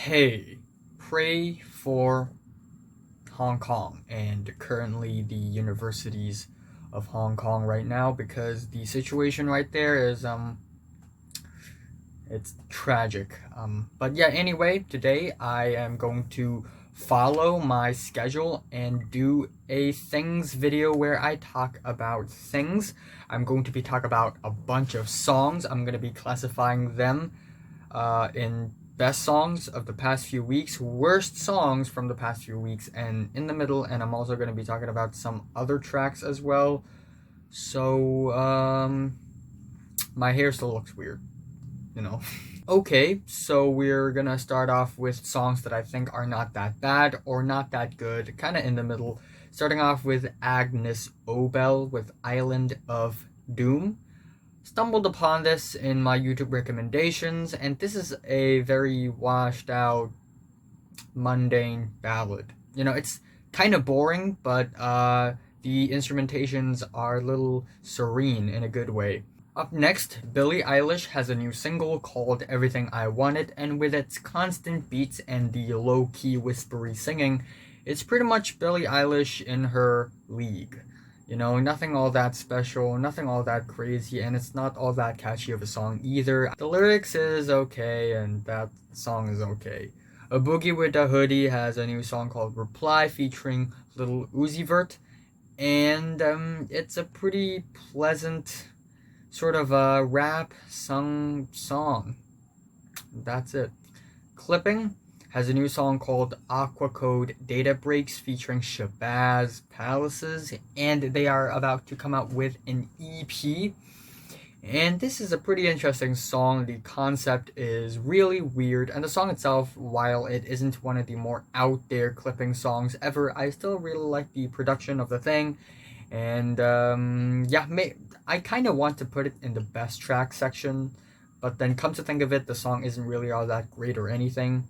Hey, pray for Hong Kong and currently the universities of Hong Kong right now because the situation right there is it's tragic. But yeah, anyway, today I am going to follow my schedule and do a things video where I talk about things. I'm going to be talking about a bunch of songs. I'm going to be classifying them in best songs of the past few weeks, worst songs from the past few weeks, and in the middle. And I'm also going to be talking about some other tracks as well. So, my hair still looks weird, you know. Okay, so we're gonna start off with songs that I think are not that bad or not that good, kind of in the middle. Starting off with Agnes Obel with Island of Doom. Stumbled upon this in my YouTube recommendations, and this is a very washed out, mundane ballad. You know, it's kind of boring, but the instrumentations are a little serene in a good way. Up next, Billie Eilish has a new single called Everything I Wanted, and with its constant beats and the low-key whispery singing, it's pretty much Billie Eilish in her league. You know, nothing all that special, nothing all that crazy, and it's not all that catchy of a song either. The lyrics is okay, and that song is okay. A Boogie with a Hoodie has a new song called Reply featuring Lil Uzi Vert, and it's a pretty pleasant sort of a rap sung song. That's it. Clipping has a new song called Aqua Code Data Breaks featuring Shabazz Palaces, and they are about to come out with an EP. And this is a pretty interesting song. The concept is really weird, and the song itself, while it isn't one of the more out there clipping songs ever, I still really like the production of the thing. And I kind of want to put it in the best track section, but then come to think of it, the song isn't really all that great or anything.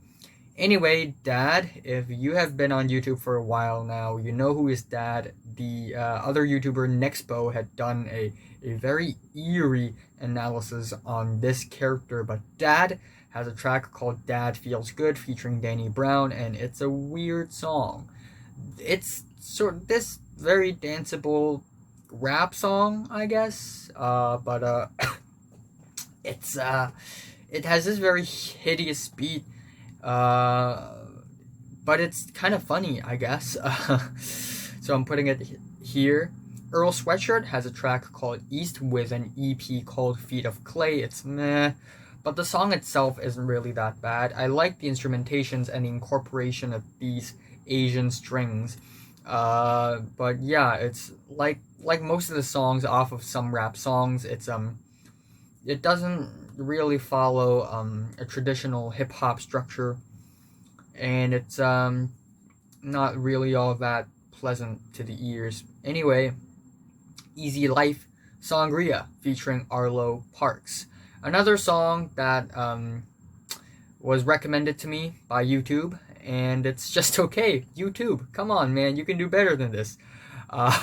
Anyway, Dad, if you have been on YouTube for a while now, you know who is Dad. The other YouTuber Nexpo had done a very eerie analysis on this character, but Dad has a track called Dad Feels Good featuring Danny Brown, and it's a weird song. It's sort of this very danceable rap song, I guess, but it's it has this very hideous beat, but it's kind of funny, I guess. So I'm putting it here. Earl Sweatshirt has a track called East with an EP called Feet of Clay. It's meh, but the song itself isn't really that bad. I like the instrumentations and the incorporation of these Asian strings. But yeah, it's like most of the songs off of some rap songs, it doesn't really follow a traditional hip hop structure, and it's not really all that pleasant to the ears. Anyway, Easy Life Sangria featuring Arlo Parks. Another song that was recommended to me by YouTube, and it's just okay. YouTube, come on, man, you can do better than this. Uh,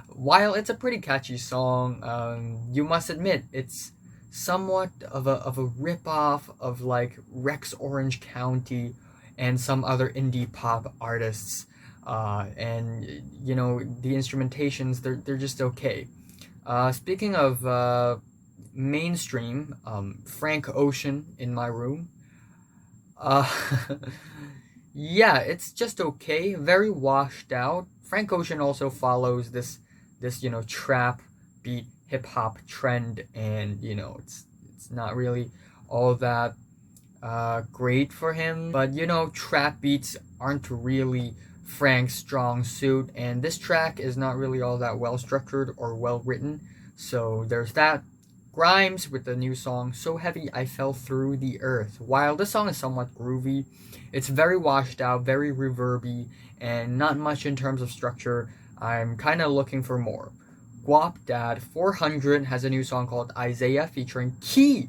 while it's a pretty catchy song, you must admit it's somewhat of a rip-off of like Rex Orange County and some other indie pop artists. And you know, the instrumentations, they're just okay. Speaking of mainstream, Frank Ocean in My Room. Uh, yeah, it's just okay. Very washed out. Frank Ocean also follows this trap beat hip hop trend, and you know it's not really all that great for him. But you know, trap beats aren't really Frank's strong suit, and this track is not really all that well structured or well written. So there's that. Grimes with the new song So Heavy I Fell Through the Earth. While this song is somewhat groovy, it's very washed out, very reverby, and not much in terms of structure. I'm kind of looking for more. Guap Dad 400 has a new song called Isaiah featuring Key!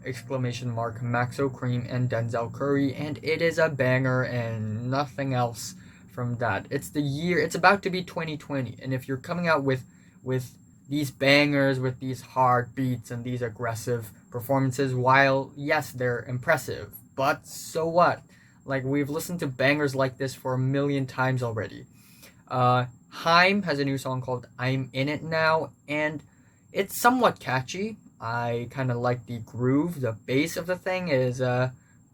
Exclamation mark, Maxo Cream and Denzel Curry, and it is a banger and nothing else from that. It's the year, it's about to be 2020, and if you're coming out with these bangers with these hard beats and these aggressive performances, while yes, they're impressive, but so what? Like, we've listened to bangers like this for a million times already. Haim has a new song called I'm In It Now, and it's somewhat catchy. I kind of like the groove. The bass of the thing is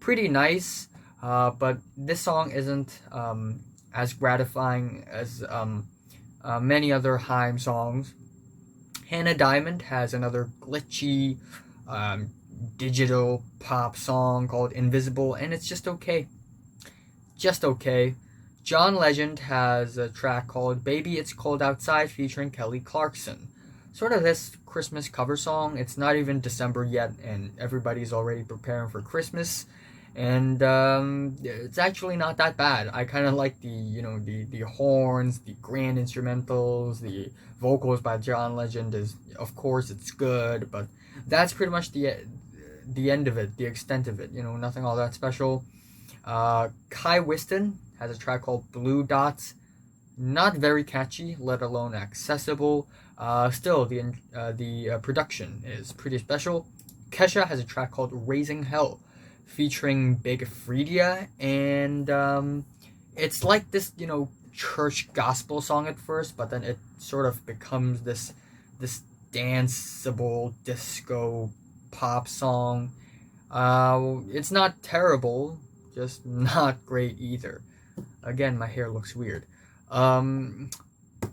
pretty nice, but this song isn't as gratifying as many other Haim songs. Hannah Diamond has another glitchy um, digital pop song called Invisible, and it's just okay. Just okay. John Legend has a track called Baby It's Cold Outside featuring Kelly Clarkson. Sort of this Christmas cover song. It's not even December yet, and everybody's already preparing for Christmas. And it's actually not that bad. I kind of like the horns, the grand instrumentals, the vocals by John Legend is, of course, it's good, but that's pretty much the end of it, the extent of it. Nothing all that special. Kai Whiston has a track called Blue Dots. Not very catchy, let alone accessible. Still, the production is pretty special. Kesha has a track called Raising Hell, featuring Big Freedia, and it's like this, church gospel song at first, but then it sort of becomes this danceable disco pop song. It's not terrible, just not great either. Again, my hair looks weird.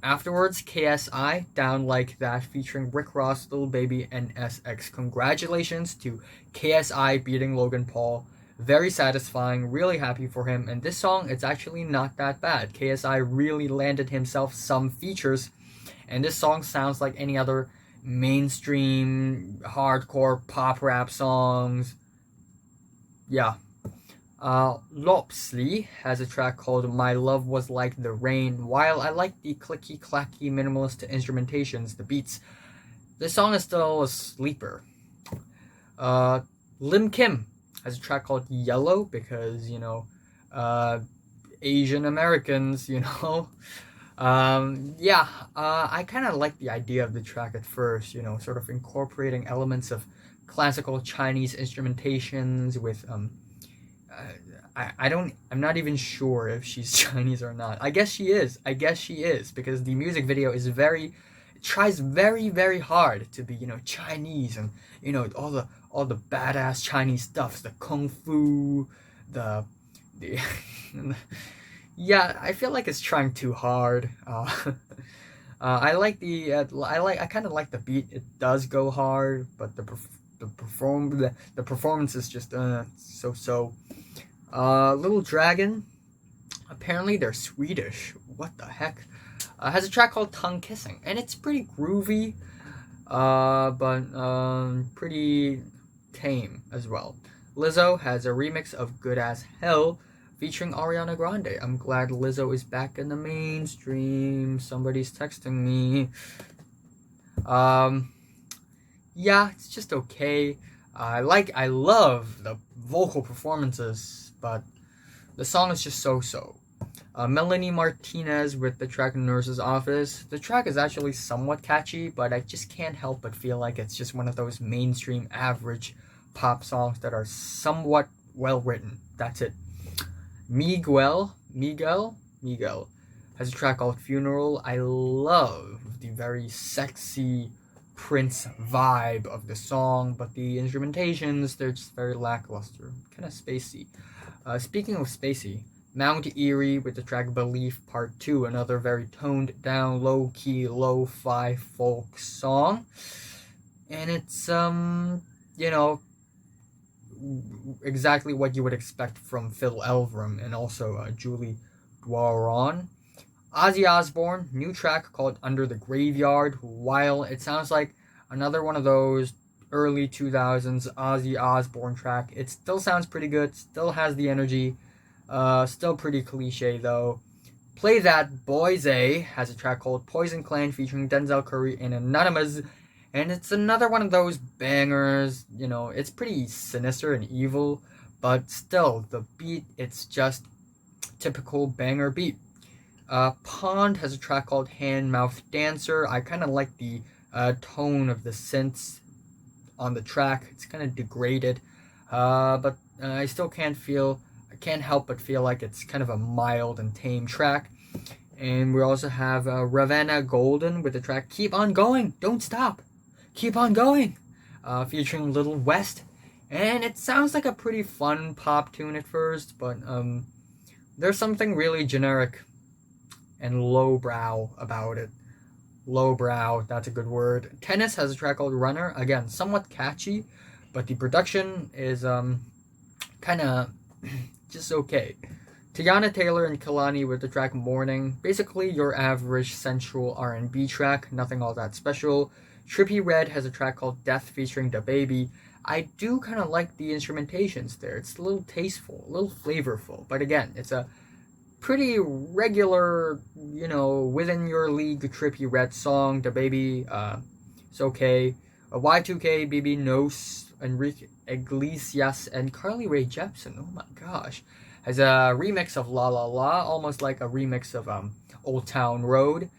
Afterwards, KSI, Down Like That, featuring Rick Ross, Lil Baby, and SX. Congratulations to KSI beating LoganPaul. Very satisfying, really happy for him. And this song, it's actually not that bad. KSI really landed himself some features, and this song sounds like any other mainstream hardcore pop rap songs. Yeah. Lopsley has a track called My Love Was Like the Rain. While I like the clicky clacky minimalist instrumentations, the beats, this song is still a sleeper. Lim Kim has a track called Yellow because, Asian Americans, I kind of like the idea of the track at first, sort of incorporating elements of classical Chinese instrumentations with I'm not even sure if she's Chinese or not. I guess she is because the music video is it tries very, very hard to be, Chinese, and all the badass Chinese stuff, the kung fu, the yeah, I feel like it's trying too hard. I kind of like the beat. It does go hard, but the performance is just so. Little Dragon, apparently they're Swedish. What the heck? Has a track called Tongue Kissing, and it's pretty groovy, but pretty tame as well. Lizzo has a remix of Good As Hell featuring Ariana Grande. I'm glad Lizzo is back in the mainstream. Somebody's texting me. Yeah, it's just okay. I love the vocal performances, but the song is just so-so. Melanie Martinez with the track Nurse's Office. The track is actually somewhat catchy, but I just can't help but feel like it's just one of those mainstream average pop songs that are somewhat well written. That's it. Miguel has a track called Funeral. I love the very sexy Prince vibe of the song, but the instrumentations, they're just very lackluster, kind of spacey. Speaking of spacey, Mount Erie with the track Belief Part 2, another very toned down, low-key, lo-fi folk song. And it's, exactly what you would expect from Phil Elverum and also Julie Dwaron. Ozzy Osbourne, new track called Under the Graveyard. While it sounds like another one of those early 2000s Ozzy Osbourne track, it still sounds pretty good, still has the energy, still pretty cliche though. Play That Boys A has a track called Poison Clan featuring Denzel Curry and Anonymous, and it's another one of those bangers. It's pretty sinister and evil, but still, the beat, it's just typical banger beat. Pond has a track called Hand Mouth Dancer. I kind of like the tone of the synths on the track. It's kind of degraded, but I still I can't help but feel like it's kind of a mild and tame track. And we also have Ravenna Golden with the track Keep On Going, Don't Stop, Keep On Going, featuring Little West. And it sounds like a pretty fun pop tune at first, but there's something really generic and lowbrow about it. Lowbrow, that's a good word. Tennis has a track called Runner, again, somewhat catchy, but the production is kind of just okay. Tiana Taylor and Kalani with the track Morning, basically your average sensual R&B track, nothing all that special. Trippie Redd has a track called Death featuring DaBaby. I do kind of like the instrumentations there. It's a little tasteful, a little flavorful, but again, it's a pretty regular, within your league Trippie Redd song. DaBaby, it's okay. Y2K, BB Nos, Enrique Iglesias, and Carly Rae Jepsen. Oh my gosh. Has a remix of La La La, almost like a remix of Old Town Road.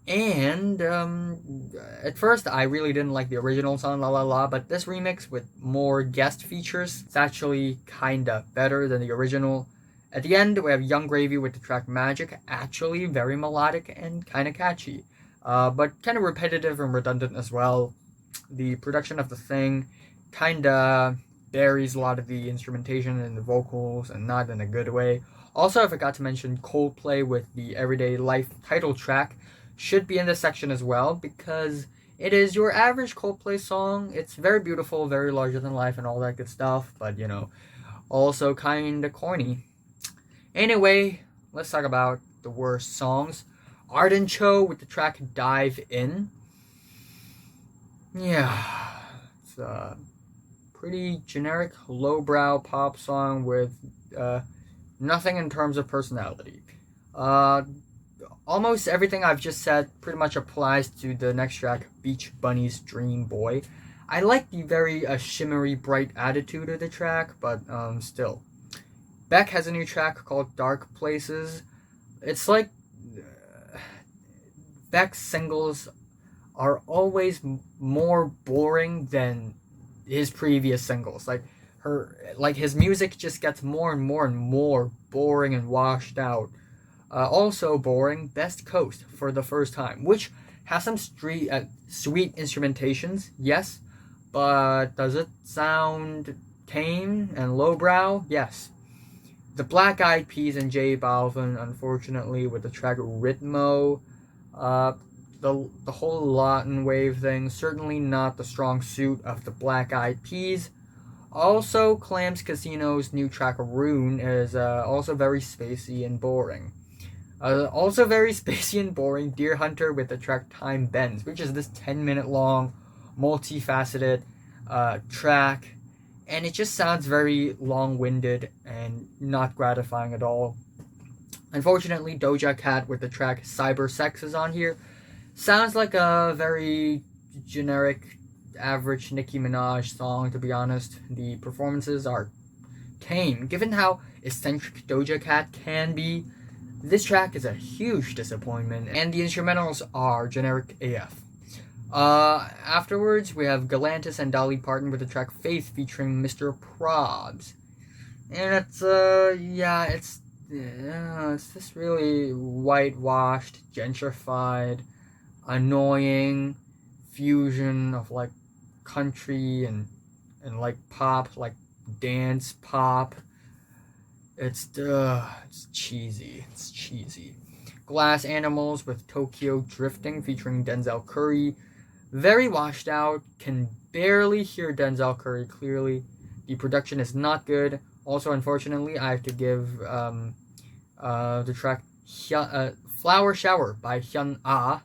And at first, I really didn't like the original song La La La, but this remix with more guest features, it's actually kinda better than the original. At the end, we have Young Gravy with the track Magic, actually very melodic and kinda catchy, but kinda repetitive and redundant as well. The production of the thing kinda buries a lot of the instrumentation and the vocals, and not in a good way. Also, I forgot to mention Coldplay with the Everyday Life title track should be in this section as well, because it is your average Coldplay song. It's very beautiful, very larger than life, and all that good stuff, but also kinda corny. Anyway, let's talk about the worst songs. Arden Cho with the track Dive In. Yeah, it's a pretty generic, lowbrow pop song with nothing in terms of personality. Almost everything I've just said pretty much applies to the next track, Beach Bunny's Dream Boy. I like the very shimmery, bright attitude of the track, but still. Beck has a new track called Dark Places. It's like Beck's singles are always more boring than his previous singles. Like his music just gets more and more and more boring and washed out. Also boring, Best Coast for the first time, which has some sweet instrumentations, yes, but does it sound tame and lowbrow? Yes. The Black Eyed Peas and J Balvin, unfortunately, with the track Ritmo. The whole Latin wave thing, certainly not the strong suit of the Black Eyed Peas. Also, Clams Casino's new track Rune is also very spacey and boring. Also very spacey and boring, Deer Hunter with the track Time Bends, which is this 10-minute long, multifaceted track. And it just sounds very long-winded and not gratifying at all. Unfortunately, Doja Cat with the track Cyber Sex is on here. Sounds like a very generic, average Nicki Minaj song, to be honest. The performances are tame. Given how eccentric Doja Cat can be, this track is a huge disappointment, and the instrumentals are generic AF. Afterwards, we have Galantis and Dolly Parton with the track Faith featuring Mr. Probs. And it's this really whitewashed, gentrified, annoying fusion of like country and like pop, like dance pop. It's cheesy. It's cheesy. Glass Animals with Tokyo Drifting featuring Denzel Curry. Very washed out. Can barely hear Denzel Curry clearly. The production is not good. Also, unfortunately, I have to give the track Flower Shower by Hyun Ah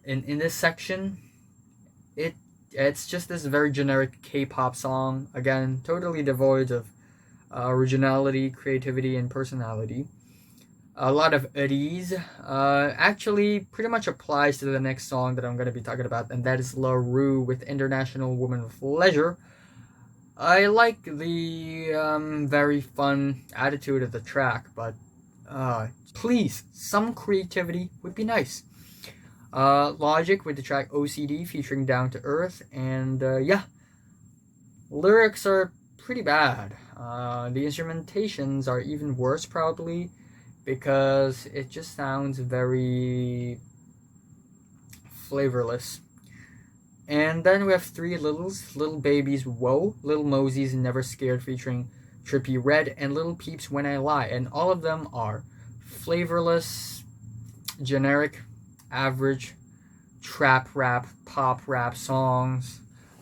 in this section. It's just this very generic K-pop song. Again, totally devoid of originality, creativity, and personality. A lot of eddies. Actually, pretty much applies to the next song that I'm going to be talking about, and that is La Rue with International Woman of Leisure. I like the very fun attitude of the track, but please, some creativity would be nice. Logic with the track OCD featuring Down to Earth, and Lyrics are pretty bad. The instrumentations are even worse, probably, because it just sounds very flavorless. And then we have Three Littles, Little Babies, Whoa, Little Mosey's Never Scared featuring Trippie Redd, and Little Peeps When I Lie. And all of them are flavorless, generic, average, trap rap, pop rap songs.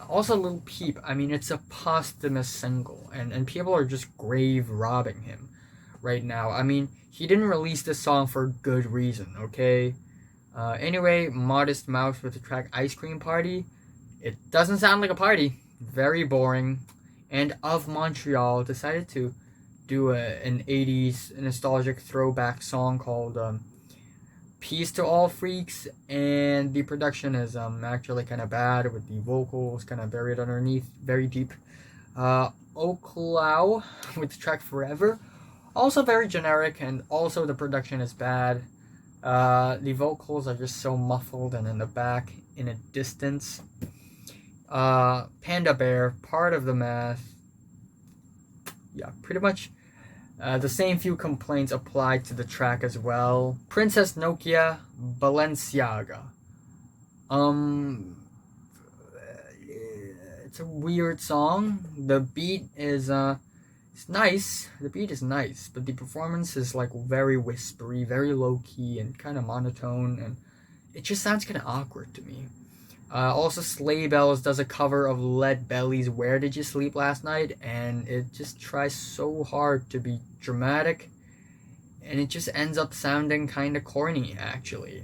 Also, Lil Peep, I mean, it's a posthumous single, and people are just grave robbing him right now. I mean, he didn't release this song for good reason, okay? Anyway, Modest Mouse with the track Ice Cream Party. It doesn't sound like a party. Very boring. And Of Montreal decided to do an 80s nostalgic throwback song called Peace to All Freaks, and the production is actually kind of bad, with the vocals kind of buried underneath, very deep. Oklau with the track Forever, also very generic, and also the production is bad. The vocals are just so muffled and in the back, in a distance. Panda Bear, Part of the Math. Yeah, pretty much the same few complaints apply to the track as well. Princess Nokia, Balenciaga. It's a weird song. The beat is it's nice. The beat is nice, but the performance is like very whispery, very low key, and kind of monotone, and it just sounds kind of awkward to me. Also, Sleigh Bells does a cover of Lead Belly's Where Did You Sleep Last Night, and it just tries so hard to be dramatic, and it just ends up sounding kind of corny, actually.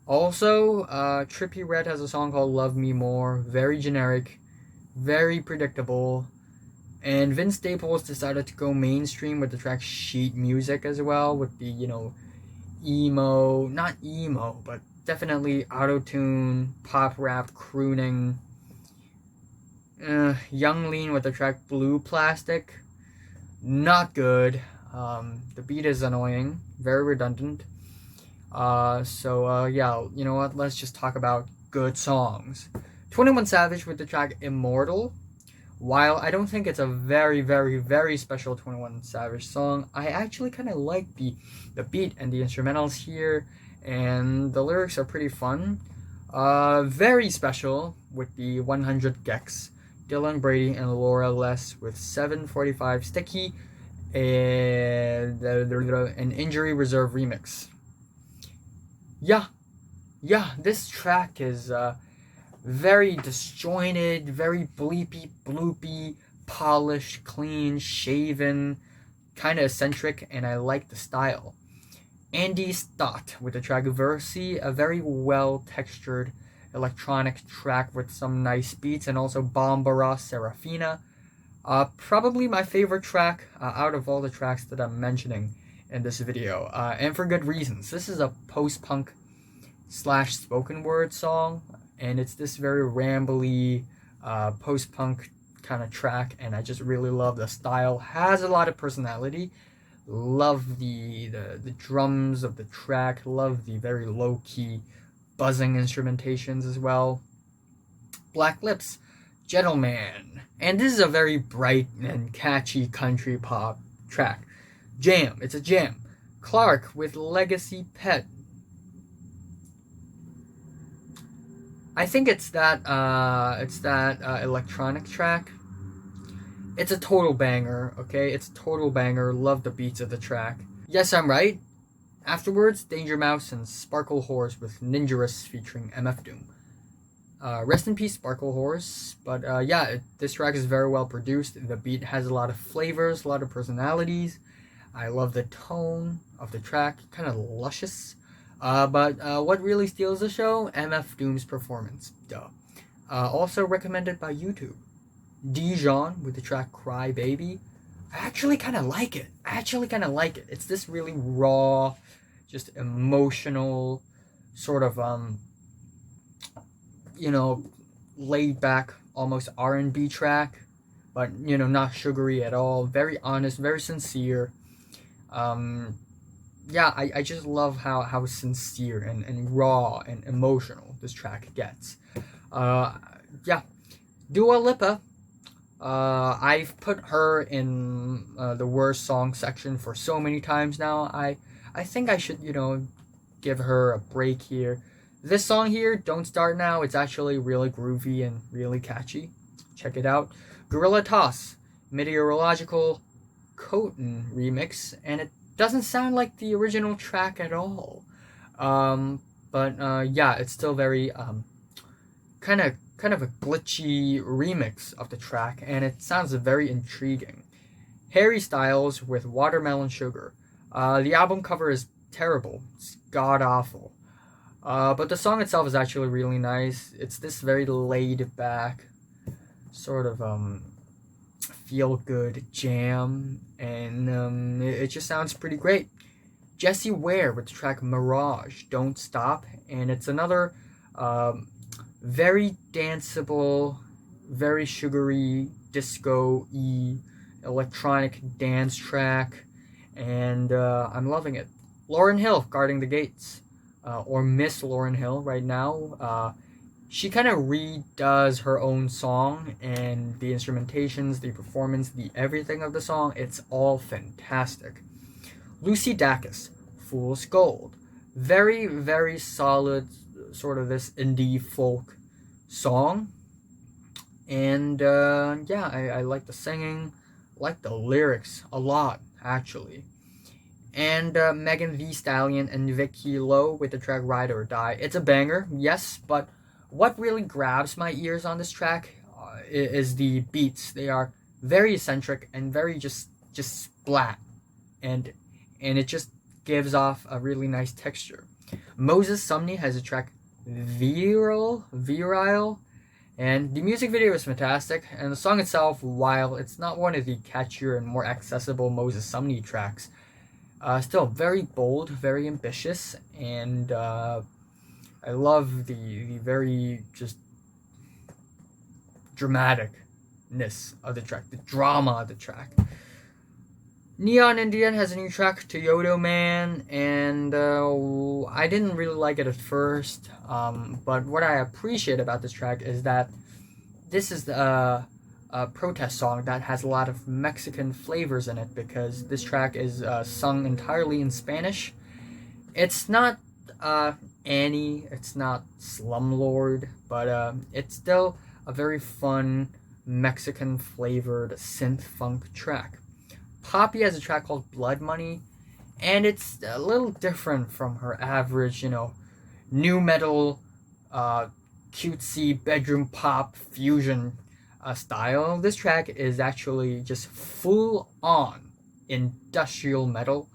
Also, Trippie Redd has a song called Love Me More, very generic, very predictable, and Vince Staples decided to go mainstream with the track Sheet Music as well, with the, emo, not emo, but definitely auto-tune, pop rap, crooning. Young Lean with the track Blue Plastic. Not good. The beat is annoying. Very redundant. Yeah, you know what? Let's just talk about good songs. 21 Savage with the track Immortal. While I don't think it's a very, very, very special 21 Savage song, I actually kind of like the beat and the instrumentals here, and the lyrics are pretty fun. Very special with the 100 gecs, Dylan Brady and Laura Les with 745 Sticky, and an Injury Reserve remix. Yeah, this track is very disjointed, very bleepy, bloopy, polished, clean, shaven, kind of eccentric, and I like the style. Andy Stott with the track Versi, a very well-textured electronic track with some nice beats, and also Bambara, Serafina. Probably my favorite track out of all the tracks that I'm mentioning in this video, and for good reasons. This is a post-punk / spoken word song, and it's this very rambly post-punk kind of track, and I just really love the style. Has a lot of personality. Love the drums of the track. Love the very low-key buzzing instrumentations as well. Black Lips, Gentleman. And this is a very bright and catchy country pop track. Jam, it's a jam. Clark with Legacy Pet. I think it's that electronic track. It's a total banger, okay? It's a total banger. Love the beats of the track. Yes, I'm right. Afterwards, Danger Mouse and Sparklehorse with Ninjarous featuring MF Doom. Rest in peace, Sparklehorse. But this track is very well produced. The beat has a lot of flavors, a lot of personalities. I love the tone of the track, kind of luscious. But what really steals the show? MF Doom's performance. Duh. Also recommended by YouTube. Dijon with the track Crybaby. I actually kind of like it. It's this really raw, just emotional, sort of, laid back, almost R&B track. But, not sugary at all. Very honest, very sincere. I just love how sincere and raw and emotional this track gets. Dua Lipa I've put her in the worst song section for so many times now. I think I should, give her a break here. This song here, Don't Start Now, it's actually really groovy and really catchy. Check it out. Guerilla Toss, Meteorological Khotin remix, and it doesn't sound like the original track at all. But yeah, it's still very kind of a glitchy remix of the track, and it sounds very intriguing. Harry Styles with Watermelon Sugar. The album cover is terrible. It's god awful. But the song itself is actually really nice. It's this very laid back, sort of feel good jam, and it just sounds pretty great. Jessie Ware with the track Mirage, Don't Stop, and it's another very danceable, very sugary, disco-y, electronic dance track, and I'm loving it. Lauryn Hill, Guarding the Gates, or Miss Lauryn Hill right now. She kind of redoes her own song, and the instrumentations, the performance, the everything of the song, it's all fantastic. Lucy Dacus, Fool's Gold. Very, very solid, sort of this indie folk song. And yeah, I like the singing, like the lyrics a lot, actually. And Megan Thee Stallion and VickeeLo with the track Ride or Die. It's a banger, yes, but what really grabs my ears on this track is the beats. They are very eccentric and very just splat, and it just gives off a really nice texture. Moses Sumney has a track Virile, and the music video is fantastic, and the song itself, while it's not one of the catchier and more accessible Moses Sumney tracks, still very bold, very ambitious, and I love the very just dramaticness of the track, the drama of the track. Neon Indian has a new track, Toyoto Man, and I didn't really like it at first, but what I appreciate about this track is that this is a protest song that has a lot of Mexican flavors in it, because this track is sung entirely in Spanish. It's not Annie, it's not Slumlord, but it's still a very fun Mexican flavored synth funk track. Poppy has a track called Blood Money, and it's a little different from her average, new metal, cutesy bedroom pop fusion style. This track is actually just full on industrial metal.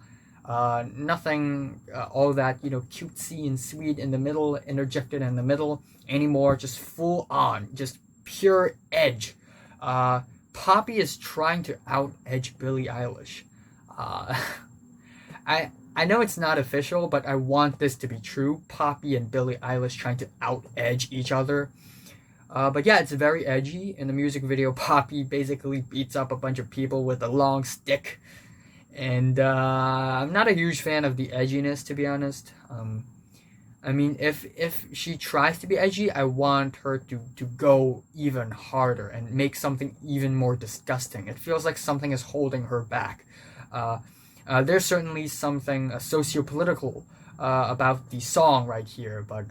Nothing all that, cutesy and sweet in the middle, interjected in the middle anymore. Just full on, just pure edge. Poppy is trying to out-edge Billie Eilish. I know it's not official, but I want this to be true. Poppy and Billie Eilish trying to out-edge each other. But yeah, it's very edgy. In the music video, Poppy basically beats up a bunch of people with a long stick. And I'm not a huge fan of the edginess, to be honest. I mean, if she tries to be edgy, I want her to go even harder and make something even more disgusting. It feels like something is holding her back. There's certainly something socio-political about the song right here, but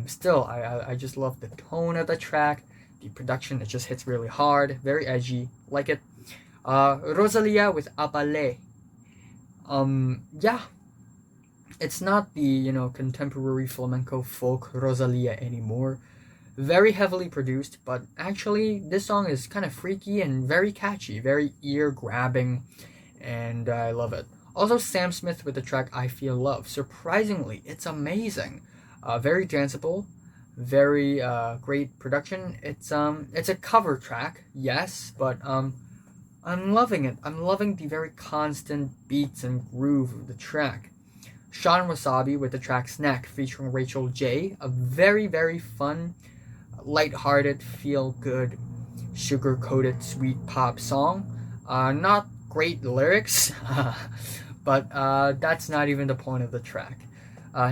still, I just love the tone of the track, the production. It just hits really hard, very edgy, like it. Rosalia with Abale. Yeah, it's not the contemporary flamenco folk Rosalia anymore. Very heavily produced, but actually this song is kind of freaky and very catchy, very ear grabbing, and I love it. Also, Sam Smith with the track I Feel Love. Surprisingly, it's amazing. Very danceable, very great production. It's a cover track, yes, but I'm loving it. I'm loving the very constant beats and groove of the track. Sean Wasabi with the track Snack featuring Rachel J. A very, very fun, lighthearted, feel-good, sugar-coated, sweet pop song. Not great lyrics, but that's not even the point of the track.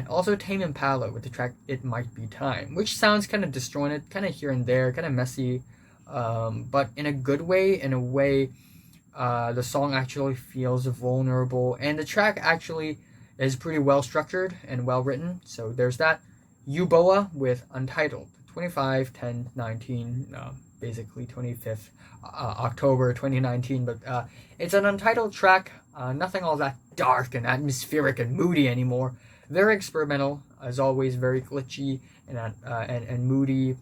Also, Tame Impala with the track It Might Be Time, which sounds kind of disjointed, kind of here and there, kind of messy, but in a good way, in a way the song actually feels vulnerable, and the track actually is pretty well structured and well written. So there's that. Uboa with Untitled, 25 10 19, basically 25th October 2019, but it's an untitled track, nothing all that dark and atmospheric and moody anymore. Very experimental, as always, very glitchy and moody,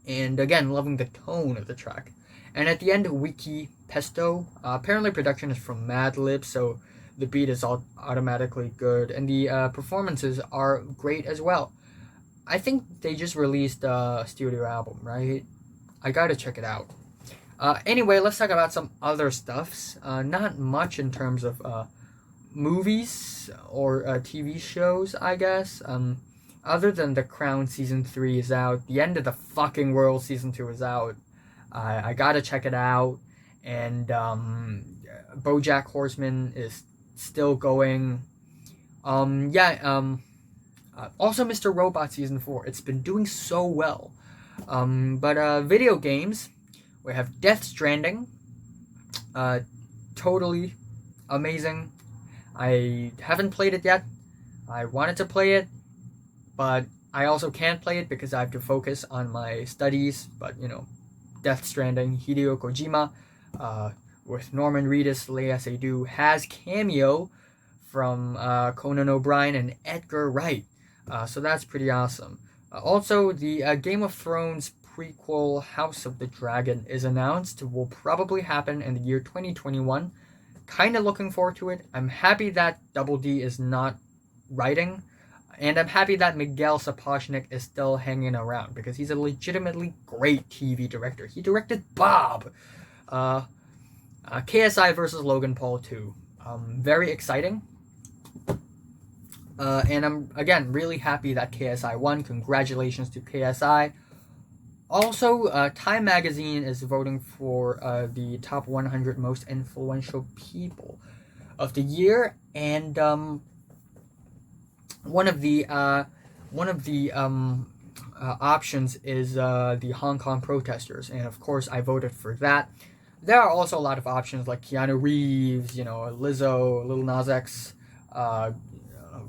and again, loving the tone of the track. And at the end, Wiki Pesto. Apparently, production is from Madlib, so the beat is all automatically good, and the performances are great as well. I think they just released a studio album, right? I gotta check it out. Anyway, let's talk about some other stuffs. Not much in terms of movies or TV shows, I guess. Other than The Crown season 3 is out, The End of the Fucking World season 2 is out. I gotta check it out. And BoJack Horseman is still going. Also, Mr. Robot season 4. It's been doing so well. But video games, we have Death Stranding. Totally amazing. I haven't played it yet. I wanted to play it, but I also can't play it because I have to focus on my studies. But Death Stranding, Hideo Kojima, with Norman Reedus, Lea Seydoux, has cameo from Conan O'Brien and Edgar Wright. So that's pretty awesome. Also, the Game of Thrones prequel House of the Dragon is announced. Will probably happen in the year 2021. Kind of looking forward to it. I'm happy that Double D is not writing. And I'm happy that Miguel Sapochnik is still hanging around, because he's a legitimately great TV director. He directed Bob. KSI versus LoganPaul 2. Very exciting. And I'm, again, really happy that KSI won. Congratulations to KSI. Also, Time Magazine is voting for the top 100 most influential people of the year, and one of the options is the Hong Kong protesters, and of course I voted for that. There are also a lot of options like Keanu Reeves, Lizzo, Lil Nas X,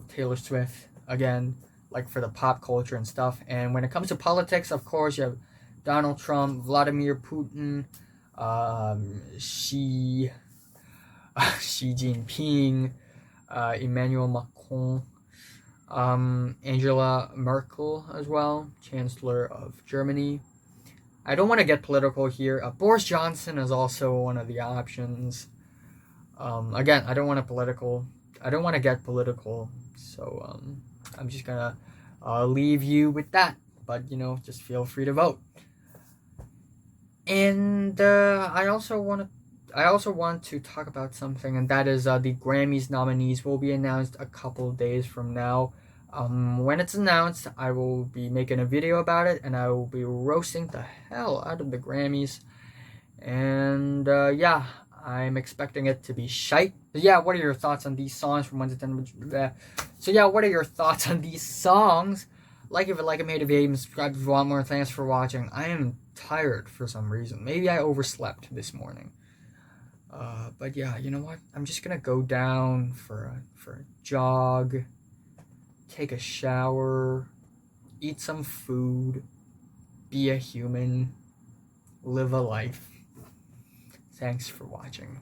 Taylor Swift, again, like for the pop culture and stuff. And when it comes to politics, of course, you have Donald Trump, Vladimir Putin, Xi Jinping, Emmanuel Macron, Angela Merkel as well, Chancellor of Germany. I don't want to get political here. Boris Johnson is also one of the options. Again, I don't want to get political, so I'm just gonna leave you with that. But just feel free to vote. And I also want to talk about something, and that is the Grammys nominees will be announced a couple days from now. When it's announced, I will be making a video about it, and I will be roasting the hell out of the Grammys. And yeah, I'm expecting it to be shite. But yeah, what are your thoughts on these songs from 1 to 10? So yeah, what are your thoughts on these songs? Like if you like it, made a video, subscribe if you want more. Thanks for watching. I am tired for some reason. Maybe I overslept this morning. But yeah, you know what? I'm just gonna go down for a jog, take a shower, eat some food, be a human, live a life. Thanks for watching.